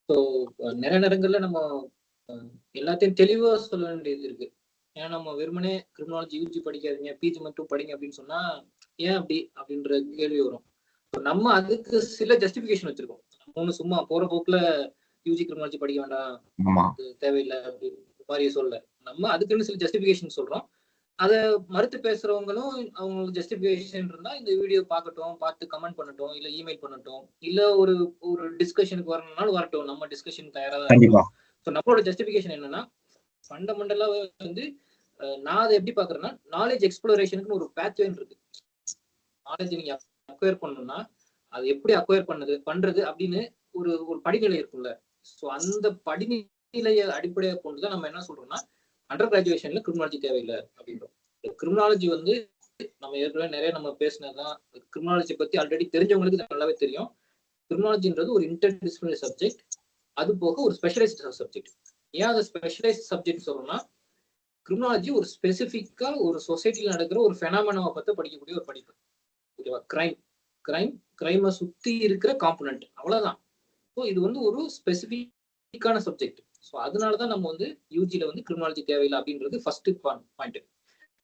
So நிறைய நேரங்கள்ல நம்ம எல்லாத்தையும் தெளிவா சொல்ல வேண்டியது இருக்கு. ஏன்னா நம்ம வெறுமனே கிரிமினாலஜி யூஜி படிக்காதீங்க, பிஜி மட்டும் படிங்க அப்படின்னு சொன்னா ஏன் அப்படி அப்படின்ற கேள்வி வரும். நம்ம அதுக்கு சில ஜஸ்டிபிகேஷன் வச்சிருக்கோம். ஒண்ணு சும்மா போற போக்குல யூஜி கிரிமினாலஜி படிக்க வேண்டாம், தேவையில்லை அப்படின்னு மாதிரி சொல்ல. நம்ம அதுக்குன்னு சில ஜஸ்டிபிகேஷன் சொல்றோம். அதை மறுத்து பேசுறவங்களும் அவங்களுக்கு ஜஸ்டிபிகேஷன் இருந்தா இந்த வீடியோ பார்க்கட்டும், பார்த்து கமெண்ட் பண்ணட்டும், இல்ல இமெயில் பண்ணட்டும், இல்ல ஒரு ஒரு டிஸ்கஷனுக்கு வரணும்னாலும் வரட்டும். நம்ம டிஸ்கஷன் தயாரா தான் இருக்கோம். ஸோ நம்மளோட ஜஸ்டிபிகேஷன் என்னன்னா, ஃபண்டமெண்டலா வந்து நான் அதை எப்படி பாக்குறேன்னா, நாலேஜ் எக்ஸ்ப்ளோரேஷனுக்கு ஒரு பேத்வேன்னு இருக்கு. நாலேஜ் நீங்க அக்வயர் பண்ணணும்னா அது எப்படி அக்வயர் பண்றது அப்படின்னு ஒரு ஒரு படிநிலை இருக்கும்ல. ஸோ அந்த படிநிலையை அடிப்படையாக கொண்டுதான் நம்ம என்ன சொல்றோம்னா, அண்டர் கிராஜுவேஷன்ல கிரிமினாலஜி தேவையில்லை அப்படின்றோம். கிரிமினாலஜி வந்து நம்ம ஏற்கனவே நிறைய நம்ம பேசினதுதான். கிரிமினாலஜி பத்தி ஆல்ரெடி தெரிஞ்சவங்களுக்கு நல்லாவே தெரியும். கிரிமினாலஜின்றது ஒரு இன்டர்டிசிப்ளினரி சப்ஜெக்ட். அது போக ஒரு ஸ்பெஷலைஸ்ட் சப்ஜெக்ட். ஏன் அதை ஸ்பெஷலைஸ்ட் சப்ஜெக்ட் சொல்லணும்னா, கிரிமினாலஜி ஒரு ஸ்பெசிபிக்கா ஒரு சொசைட்டில நடக்கிற ஒரு பெனாமெனாவை பத்தி படிக்கக்கூடிய ஒரு படிப்பு. ஓகேவா? கிரைமை சுத்தி இருக்கிற காம்பனன்ட், அவ்வளவுதான். ஸோ இது வந்து ஒரு ஸ்பெசிபிக்கான சப்ஜெக்ட். ஸோ அதனாலதான் நம்ம வந்து யூஜில வந்து கிரிமினாலஜி தேவையில்லை அப்படின்றது ஃபர்ஸ்ட் பாயிண்ட்.